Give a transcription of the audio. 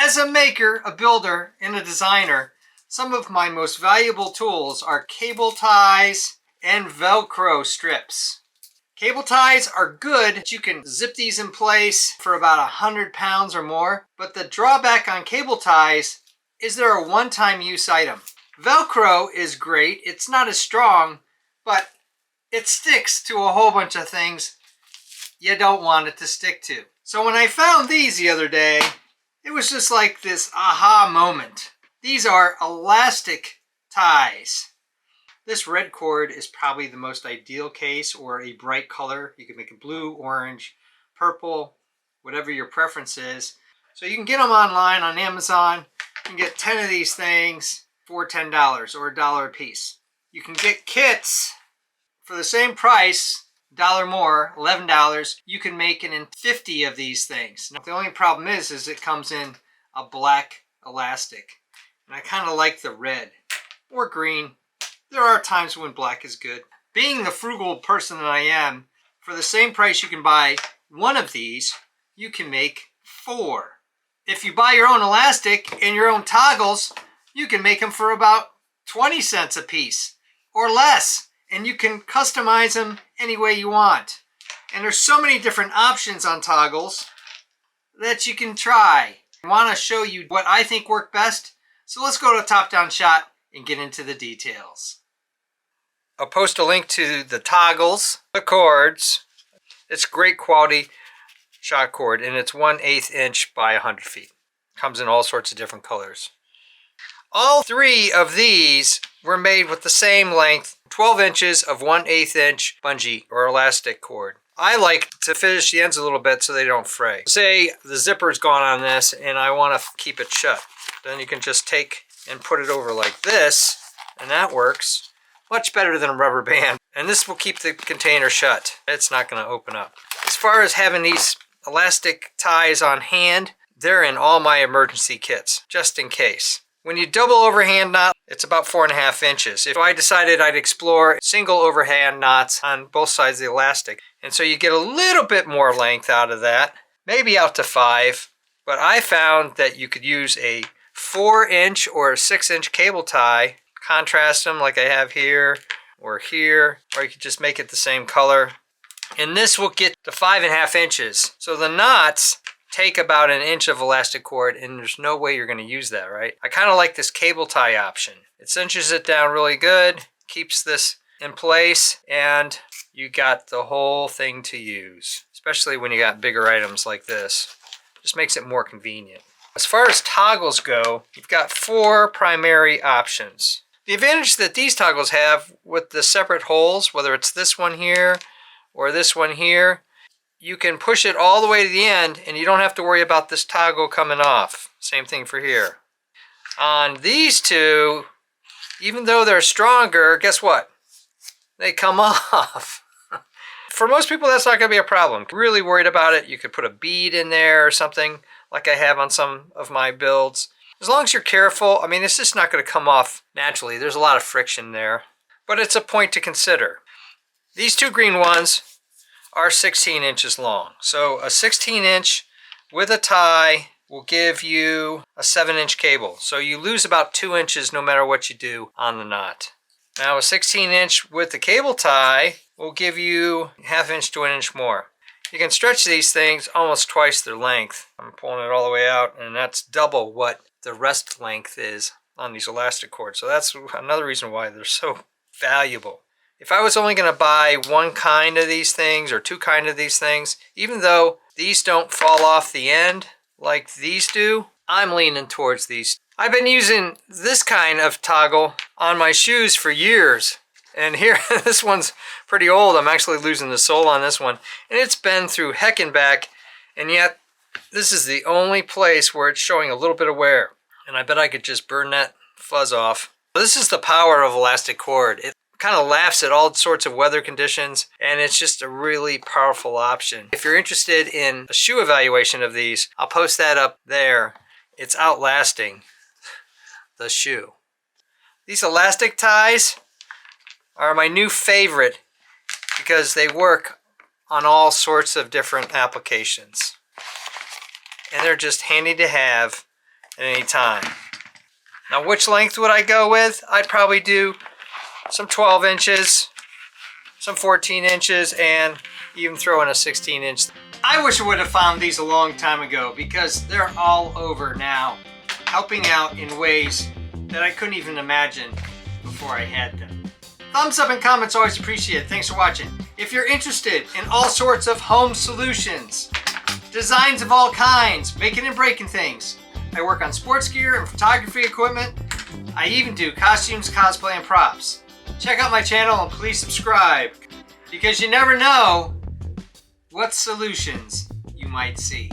As a maker, a builder, and a designer, some of my most valuable tools are cable ties and Velcro strips. Cable ties are good. You can zip these in place for about 100 pounds or more, but the drawback on cable ties is they're a one-time use item. Velcro is great. It's not as strong, but it sticks to a whole bunch of things you don't want it to stick to. So when I found these the other day, it was just like this aha moment. These are elastic ties. This red cord is probably the most ideal case, or a bright color. You can make it blue, orange, purple, whatever your preference is. So you can get them online on Amazon. You can get 10 of these things for $10 or $1 a piece. You can get kits for the same price, $1 more, $11. You can make it in 50 of these things. Now, the only problem is it comes in a black elastic. And I kind of like the red or green. There are times when black is good. Being the frugal person that I am, for the same price you can buy one of these, you can make 4. If you buy your own elastic and your own toggles, you can make them for about 20 cents a piece or less. And you can customize them any way you want. And there's so many different options on toggles that you can try. I want to show you what I think work best. So let's go to a top-down shot and get into the details. I'll post a link to the toggles, the cords. It's great quality shot cord, and it's 1/8 inch by 100 feet. Comes in all sorts of different colors. All 3 of these were made with the same length, 12 inches of 1/8 inch bungee or elastic cord. I like to finish the ends a little bit so they don't fray. Say the zipper's gone on this and I want to keep it shut. Then you can just take and put it over like this, and that works much better than a rubber band. And this will keep the container shut. It's not going to open up. As far as having these elastic ties on hand, they're in all my emergency kits, just in case. When you double overhand knot, it's about 4.5 inches. If I decided I'd explore single overhand knots on both sides of the elastic, and so you get a little bit more length out of that, maybe out to 5, but I found that you could use a 4-inch or a 6-inch cable tie, contrast them like I have here, or you could just make it the same color. And this will get to 5.5 inches. So the knots take about 1 inch of elastic cord, and there's no way you're going to use that, right? I kind of like this cable tie option. It cinches it down really good, keeps this in place, and you got the whole thing to use, especially when you got bigger items like this. Just makes it more convenient. As far as toggles go, you've got 4 primary options. The advantage that these toggles have with the separate holes, whether it's this one here or this one here, you can push it all the way to the end and you don't have to worry about this toggle coming off. Same thing for here. On these two, even though they're stronger, guess what? They come off. For most people, that's not going to be a problem. If you're really worried about it, you could put a bead in there or something like I have on some of my builds. As long as you're careful, I mean, it's just not going to come off naturally. There's a lot of friction there, but it's a point to consider. These 2 green ones are 16 inches long. So a 16-inch with a tie will give you a 7-inch cable. So you lose about 2 inches no matter what you do on the knot. Now a 16-inch with the cable tie will give you 1/2 inch to 1 inch more. You can stretch these things almost twice their length. I'm pulling it all the way out, and that's double what the rest length is on these elastic cords. So that's another reason why they're so valuable. If I was only going to buy 1 kind of these things or 2 kind of these things, even though these don't fall off the end like these do, I'm leaning towards these. I've been using this kind of toggle on my shoes for years. And here, this one's pretty old. I'm actually losing the sole on this one. And it's been through heck and back. And yet, this is the only place where it's showing a little bit of wear. And I bet I could just burn that fuzz off. This is the power of elastic cord. It kind of laughs at all sorts of weather conditions, and it's just a really powerful option. If you're interested in a shoe evaluation of these, I'll post that up there. It's outlasting the shoe. These elastic ties are my new favorite because they work on all sorts of different applications. And they're just handy to have at any time. Now, which length would I go with? I'd probably do some 12 inches, some 14 inches, and even throw in a 16-inch. I wish I would have found these a long time ago because they're all over now, helping out in ways that I couldn't even imagine before I had them. Thumbs up and comments always appreciated. Thanks for watching. If you're interested in all sorts of home solutions, designs of all kinds, making and breaking things, I work on sports gear and photography equipment. I even do costumes, cosplay, and props. Check out my channel and please subscribe, because you never know what solutions you might see.